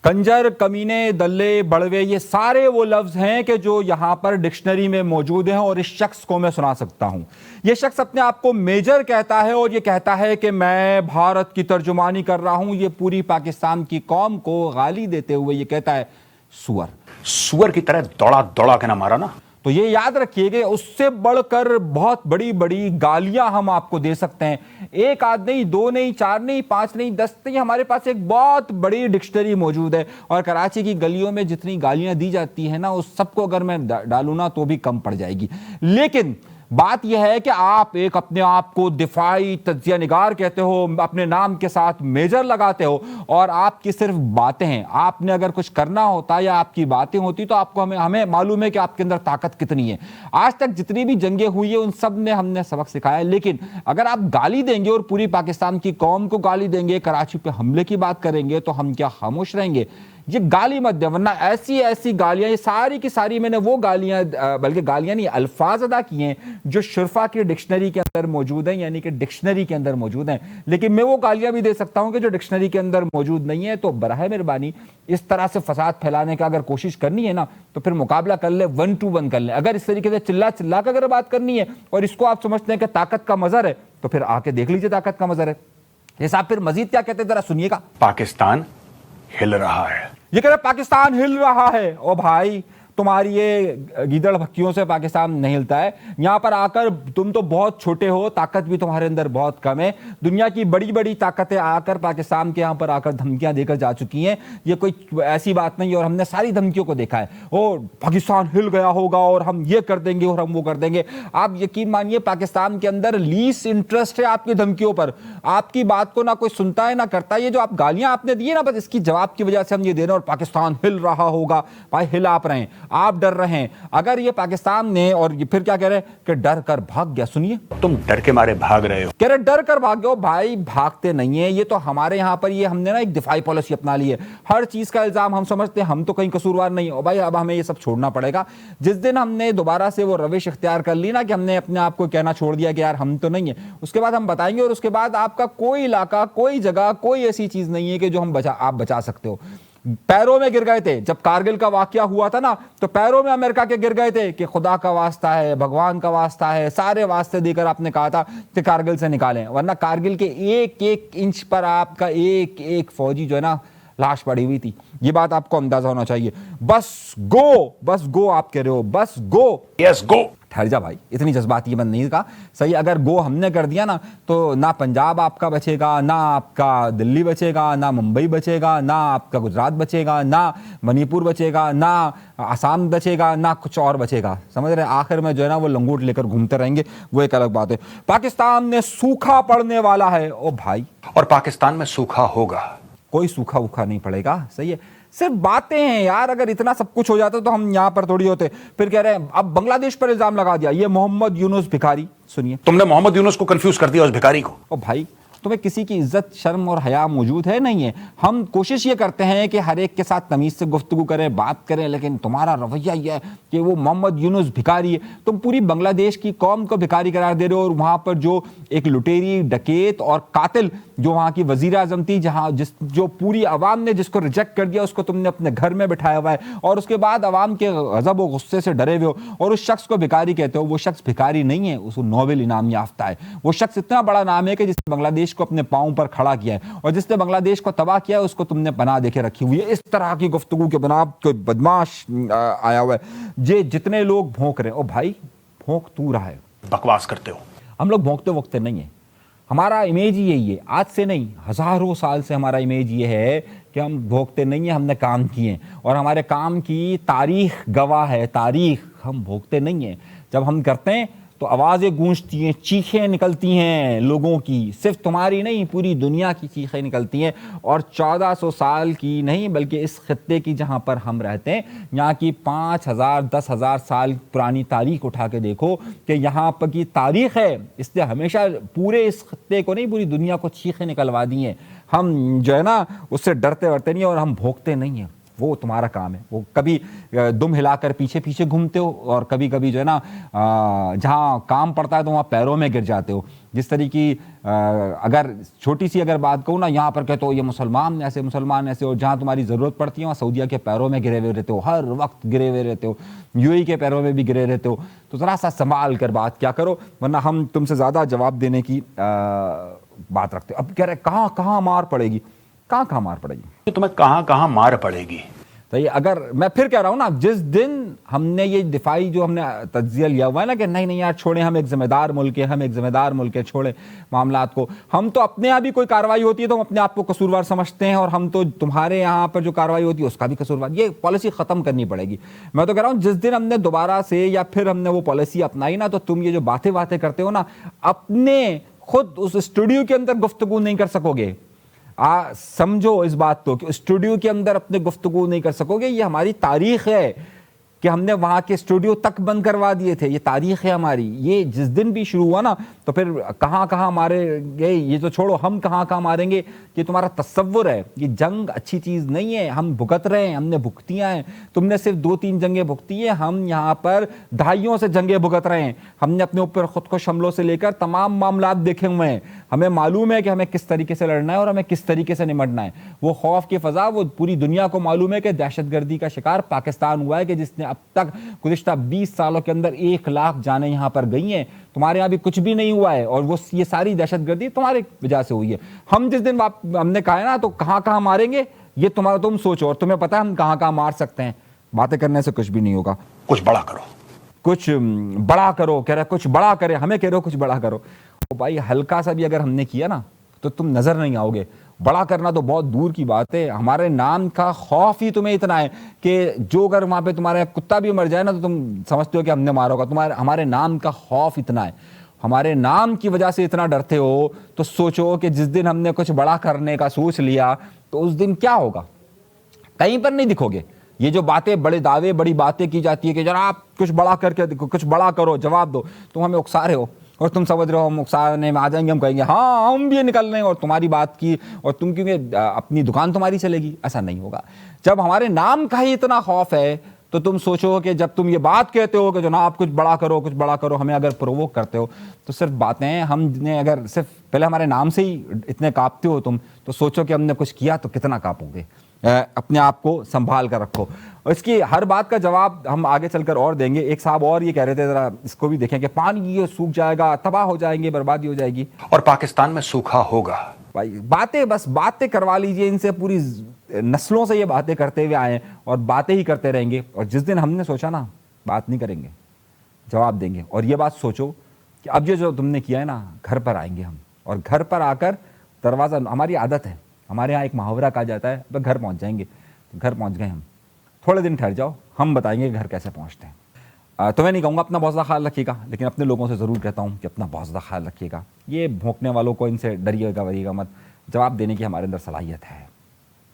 کنجر، کمینے، دلے، بڑوے، یہ سارے وہ لفظ ہیں کہ جو یہاں پر ڈکشنری میں موجود ہیں اور اس شخص کو میں سنا سکتا ہوں۔ یہ شخص اپنے آپ کو میجر کہتا ہے اور یہ کہتا ہے کہ میں بھارت کی ترجمانی کر رہا ہوں۔ یہ پوری پاکستان کی قوم کو گالی دیتے ہوئے یہ کہتا ہے سور کی طرح دوڑا دوڑا کے نہ مارا نا۔ تو یہ یاد رکھیے کہ اس سے بڑھ کر بہت بڑی بڑی گالیاں ہم آپ کو دے سکتے ہیں۔ ایک آدھ نہیں، دو نہیں، چار نہیں، پانچ نہیں، 10 نہیں، ہمارے پاس ایک بہت بڑی ڈکشنری موجود ہے اور کراچی کی گلیوں میں جتنی گالیاں دی جاتی ہیں نا اس سب کو اگر میں ڈالوں نا تو بھی کم پڑ جائے گی۔ لیکن بات یہ ہے کہ آپ ایک اپنے آپ کو دفاعی تجزیہ نگار کہتے ہو، اپنے نام کے ساتھ میجر لگاتے ہو اور آپ کی صرف باتیں ہیں۔ آپ نے اگر کچھ کرنا ہوتا یا آپ کی باتیں ہوتی تو آپ کو ہمیں معلوم ہے کہ آپ کے اندر طاقت کتنی ہے۔ آج تک جتنی بھی جنگیں ہوئی ہیں ان سب میں ہم نے سبق سکھایا ہے، لیکن اگر آپ گالی دیں گے اور پوری پاکستان کی قوم کو گالی دیں گے، کراچی پہ حملے کی بات کریں گے تو ہم کیا خاموش رہیں گے؟ یہ گالی مت دیں، ورنہ ایسی گالیاں، یہ ساری کی ساری میں نے وہ گالیاں، بلکہ گالیاں نہیں، الفاظ ادا کیے ہیں جو شرفا کی ڈکشنری کے اندر موجود ہیں، یعنی کہ ڈکشنری کے اندر موجود ہیں۔ لیکن میں وہ گالیاں بھی دے سکتا ہوں کہ جو ڈکشنری کے اندر موجود نہیں ہے۔ تو براہ مہربانی اس طرح سے فساد پھیلانے کا اگر کوشش کرنی ہے نا تو پھر مقابلہ کر لیں، 1 to 1 کر لیں۔ اگر اس طریقے سے چلا کر اگر بات کرنی ہے اور اس کو آپ سمجھتے ہیں کہ طاقت کا مظہر ہے تو پھر آ کے دیکھ لیجئے طاقت کا مظہر ہے۔ یہ صاحب پھر مزید کیا کہتے ہیں ذرا سنیے گا۔ پاکستان ہل رہا ہے، یہ کہہ رہے پاکستان ہل رہا ہے۔ او بھائی تمہاری یہ گیدڑ بھکیوں سے پاکستان نہیں ہلتا ہے۔ یہاں پر آ کر تم تو بہت چھوٹے ہو، طاقت بھی تمہارے اندر بہت کم ہے۔ دنیا کی بڑی بڑی طاقتیں آ کر پاکستان کے یہاں پر آ کر دھمکیاں دے کر جا چکی ہیں۔ یہ کوئی ایسی بات نہیں اور ہم نے ساری دھمکیوں کو دیکھا ہے۔ او پاکستان ہل گیا ہوگا اور ہم یہ کر دیں گے اور ہم وہ کر دیں گے۔ آپ یقین مانیے پاکستان کے اندر لیس انٹرسٹ ہے آپ کی دھمکیوں پر۔ آپ کی بات کو نہ کوئی سنتا ہے نہ کرتا ہے۔ یہ جو آپ گالیاں آپ نے دی نا بس اس کی جواب کی وجہ سے ہم یہ دے رہے ہیں اور پاکستان ہل رہا ہوگا۔ بھائی ہل آپ رہے ہیں، آپ ڈر رہے ہیں۔ اگر یہ پاکستان نے، اور یہ پھر کیا کہہ رہے ہیں کہ ڈر کر بھاگ گیا، سنیے تم ڈر کے مارے بھاگ رہے ہو۔ کہہ رہے ڈر کر بھاگ گئے۔ بھائی بھاگتے نہیں ہیں، یہ تو ہمارے یہاں پر یہ ہم نے نا ایک دفاعی پالیسی اپنا لی ہے۔ ہر چیز کا الزام ہم سمجھتے ہیں ہم تو کہیں قصوروار نہیں ہو۔ بھائی اب ہمیں یہ سب چھوڑنا پڑے گا۔ جس دن ہم نے دوبارہ سے وہ روش اختیار کر لی نا کہ ہم نے اپنے آپ کو کہنا چھوڑ دیا کہ یار ہم تو نہیں ہیں، اس کے بعد ہم بتائیں گے اور اس کے بعد آپ کا کوئی علاقہ، کوئی جگہ، کوئی ایسی چیز نہیں ہے کہ جو آپ بچا سکتے ہو۔ پیروں میں گر گئے تھے جب کارگل کا واقعہ ہوا تھا نا، تو پیروں میں امریکہ کے گر گئے تھے کہ خدا کا واسطہ ہے، بھگوان کا واسطہ ہے، سارے واسطے دے کر آپ نے کہا تھا کہ کارگل سے نکالیں، ورنہ کارگل کے ایک ایک انچ پر آپ کا ایک ایک فوجی جو ہے نا لاش پڑی ہوئی تھی۔ یہ بات آپ کو اندازہ ہونا چاہیے۔ بس گو آپ کہہ رہے ہو، بس گو، یس گو۔ ٹھہر جا بھائی، اتنی جذباتی بند نہیں کا صحیح۔ اگر گو ہم نے کر دیا نا تو نہ پنجاب آپ کا بچے گا، نہ آپ کا دلی بچے گا، نہ ممبئی بچے گا، نہ آپ کا گجرات بچے گا، نہ منی پور بچے گا، نہ آسام بچے گا، نہ کچھ اور بچے گا۔ سمجھ رہے ہیں؟ آخر میں جو ہے نا وہ لنگوٹ لے کر گھومتے رہیں گے، وہ ایک الگ بات ہے۔ پاکستان میں سوکھا پڑنے والا ہے۔ او بھائی، اور پاکستان میں سوکھا ہوگا۔ کوئی سوکھا ووکھا نہیں پڑے گا، صحیح ہے، صرف باتیں ہیں یار۔ اگر اتنا سب کچھ ہو جاتا تو ہم یہاں پر تھوڑی ہوتے۔ پھر کہہ رہے ہیں اب بنگلہ دیش پر الزام لگا دیا، یہ محمد یونس بھکاری۔ سنیے، تم نے محمد یونس کو کنفیوز کر دیا اس بھکاری کو۔ او بھائی تمہیں کسی کی عزت، شرم اور حیا موجود ہے نہیں ہے؟ ہم کوشش یہ کرتے ہیں کہ ہر ایک کے ساتھ تمیز سے گفتگو کریں، بات کریں، لیکن تمہارا رویہ یہ ہے کہ وہ محمد یونس بھکاری ہے۔ تم پوری بنگلہ دیش کی قوم کو بھکاری قرار دے رہے ہو اور وہاں پر جو ایک لٹیری، ڈکیت اور قاتل جو وہاں کی وزیر اعظم تھی، جو پوری عوام نے جس کو ریجیکٹ کر دیا، اس کو تم نے اپنے گھر میں بٹھایا ہوا ہے اور اس کے بعد عوام کے غضب و غصے سے ڈرے ہوئے ہو اور اس شخص کو بھکاری کہتے ہو۔ وہ شخص بھکاری نہیں ہے، اس کو نوبل انعام یافتہ ہے۔ وہ شخص اتنا بڑا نام ہے کہ جس نے بنگلہ دیش کو اپنے پاؤں پر کھڑا کیا ہے اور جس نے بنگلہ دیش کو تباہ کیا ہے اس کو تم نے پناہ دے کے رکھی ہوئی ہے۔ اس طرح کی گفتگو کے بنا کوئی بدماش آیا ہوا ہے۔ یہ جتنے لوگ بھونک رہے ہیں، او بھائی بھونک تو رہا ہے، بکواس کرتے ہو۔ ہم لوگ بھونکتے وقت نہیں ہیں۔ ہمارا امیج ہی یہی ہے، آج سے نہیں، ہزاروں سال سے ہمارا امیج یہ ہے کہ ہم بھونکتے نہیں ہیں، ہم نے کام کیے ہیں اور ہمارے کام کی تاریخ گواہ ہے، تاریخ۔ ہم بھونکتے نہیں ہیں، جب ہم کرتے ہیں تو آوازیں گونجتی ہیں، چیخیں نکلتی ہیں لوگوں کی، صرف تمہاری نہیں پوری دنیا کی چیخیں نکلتی ہیں۔ اور 1400 سال کی نہیں بلکہ اس خطے کی جہاں پر ہم رہتے ہیں یہاں کی 5000 10,000 سال پرانی تاریخ اٹھا کے دیکھو کہ یہاں پر کی تاریخ ہے، اس نے ہمیشہ پورے اس خطے کو نہیں پوری دنیا کو چیخیں نکلوا دی ہیں۔ ہم جو ہے نا اس سے ڈرتے ورتے نہیں اور ہم بھونکتے نہیں ہیں۔ وہ تمہارا کام ہے. وہ کبھی دم ہلا کر پیچھے پیچھے گھومتے ہو اور کبھی کبھی جو ہے نا جہاں کام پڑتا ہے تو وہاں پیروں میں گر جاتے ہو. جس طریقے اگر چھوٹی سی اگر بات کہوں نا, یہاں پر کہتے ہو یہ مسلمان ایسے, اور جہاں تمہاری ضرورت پڑتی ہے وہاں سعودیہ کے پیروں میں گرے ہوئے رہتے ہو, ہر وقت گرے ہوئے رہتے ہو, یو ای کے پیروں میں بھی گرے رہتے ہو. تو ذرا سا سنبھال کر بات کیا کرو, ورنہ ہم تم سے زیادہ جواب دینے کی بات رکھتے ہو. اب کہہ رہے کہاں مار پڑے گی, کہاں مار پڑے گی, تمہیں کہاں مار پڑے گی. تو یہ اگر میں پھر کہہ رہا ہوں نا, جس دن ہم نے یہ دفاعی جو ہم نے تجزیہ لیا ہوا ہے نا کہ نہیں یار چھوڑیں, ہم ایک ذمہ دار ملک ہے, چھوڑیں معاملات کو. ہم تو اپنے یہاں بھی کوئی کارروائی ہوتی ہے تو ہم اپنے آپ کو قصوروار سمجھتے ہیں, اور ہم تو تمہارے یہاں پر جو کارروائی ہوتی ہے اس کا بھی قصوروار. یہ پالیسی ختم کرنی پڑے گی. میں تو کہہ رہا ہوں جس دن ہم نے دوبارہ سے یا پھر ہم نے وہ پالیسی اپنائی نا, تو تم یہ جو باتیں کرتے ہو نا, اپنے خود اس اسٹوڈیو کے اندر گفتگو نہیں کر سکو گے. سمجھو اس بات کو کہ اسٹوڈیو کے اندر اپنے گفتگو نہیں کر سکو گے. یہ ہماری تاریخ ہے کہ ہم نے وہاں کے اسٹوڈیو تک بند کروا دیے تھے. یہ تاریخ ہے ہماری. یہ جس دن بھی شروع ہوا نا تو پھر کہاں مارے گئے یہ تو چھوڑو, ہم کہاں ماریں گے یہ تمہارا تصور ہے. یہ جنگ اچھی چیز نہیں ہے. ہم بھگت رہے ہیں, ہم نے بھگتیاں ہیں. تم نے صرف 2-3 جنگیں بھگتی ہیں, ہم یہاں پر دہائیوں سے جنگیں بھگت رہے ہیں. ہم نے اپنے اوپر خود کو حملوں سے لے کر تمام معاملات دیکھے ہوئے ہیں. ہمیں معلوم ہے کہ ہمیں کس طریقے سے لڑنا ہے اور ہمیں کس طریقے سے نمٹنا ہے. وہ خوف کی فضا وہ پوری دنیا کو معلوم ہے کہ دہشت گردی کا شکار پاکستان ہوا ہے, کہ جس نے اب تک گزشتہ 20 سالوں کے اندر 1 لاکھ جانیں یہاں پر گئی ہیں. تمہارے یہاں بھی کچھ بھی نہیں ہوا ہے, اور وہ یہ ساری دہشت گردی تمہاری وجہ سے ہوئی ہے. ہم جس دن ہم نے کہا ہے نا تو کہاں ماریں گے یہ تم سوچو, اور تمہیں پتا ہے ہم کہاں مار سکتے ہیں. باتیں کرنے سے کچھ بھی نہیں ہوگا. کچھ بڑا کرو, کچھ بڑا کرو. کہہ رہے کچھ بڑا کرے, ہمیں کہہ رہے ہو کچھ بڑا کرو. بھائی ہلکا سا بھی اگر ہم نے کیا نا تو تم نظر نہیں آؤ گے. بڑا کرنا تو بہت دور کی بات ہے. ہمارے نام کا خوف ہی تمہیں اتنا ہے کہ جو اگر وہاں پہ تمہارا کتا بھی مر جائے نا تو تم سمجھتے ہو کہ ہم نے مارا ہوگا. ہمارے نام کا خوف اتنا ہے, ہمارے نام کی وجہ سے اتنا ڈرتے ہو. تو سوچو کہ جس دن ہم نے کچھ بڑا کرنے کا سوچ لیا تو اس دن کیا ہوگا. کہیں پر نہیں دکھو گے. یہ جو باتیں بڑے دعوے بڑی باتیں کی جاتی ہے کہ جناب کچھ بڑا کر کے دیکھو, کچھ بڑا کرو, جواب دو, تم ہمیں اکسا رہے ہو اور تم سمجھ رہے ہو ہم اکسانے میں آ جائیں گے, ہم کہیں گے ہاں ہم بھی نکل رہے ہیں اور تمہاری بات کی, اور تم کیونکہ اپنی دکان تمہاری چلے گی. ایسا نہیں ہوگا. جب ہمارے نام کا ہی اتنا خوف ہے تو تم سوچو کہ جب تم یہ بات کہتے ہو کہ جناب کچھ بڑا کرو, ہمیں اگر پرووک کرتے ہو تو صرف باتیں ہم نے اگر صرف پہلے ہمارے نام سے ہی اتنے کانپتے ہو تم, تو سوچو کہ ہم نے کچھ کیا تو کتنا کانپو گے. اپنے آپ کو سنبھال کر رکھو. اس کی ہر بات کا جواب ہم آگے چل کر اور دیں گے. ایک صاحب اور یہ کہہ رہے تھے, ذرا اس کو بھی دیکھیں کہ پانی یہ سوکھ جائے گا, تباہ ہو جائیں گے, بربادی ہو جائے گی, اور پاکستان میں سوکھا ہوگا. بھائی باتیں کروا لیجئے ان سے. پوری نسلوں سے یہ باتیں کرتے ہوئے آئے ہیں اور باتیں ہی کرتے رہیں گے. اور جس دن ہم نے سوچا نا بات نہیں کریں گے, جواب دیں گے. اور یہ بات سوچو کہ اب یہ جو تم نے کیا ہے نا, گھر پر آئیں گے ہم, اور گھر پر آ کر دروازہ, ہماری عادت ہے, ہمارے یہاں ایک محاورہ کہا جاتا ہے بس گھر پہنچ جائیں گے. تو گھر پہنچ گئے ہم, تھوڑے دن ٹھہر جاؤ, ہم بتائیں گے گھر کیسے پہنچتے ہیں. تو میں نہیں کہوں گا اپنا بہت زیادہ خیال رکھیے گا, لیکن اپنے لوگوں سے ضرور کہتا ہوں کہ اپنا بہت زیادہ خیال رکھیے گا. یہ بھونکنے والوں کو ان سے ڈریے گا وریے گا مت. جواب دینے کی ہمارے اندر صلاحیت ہے.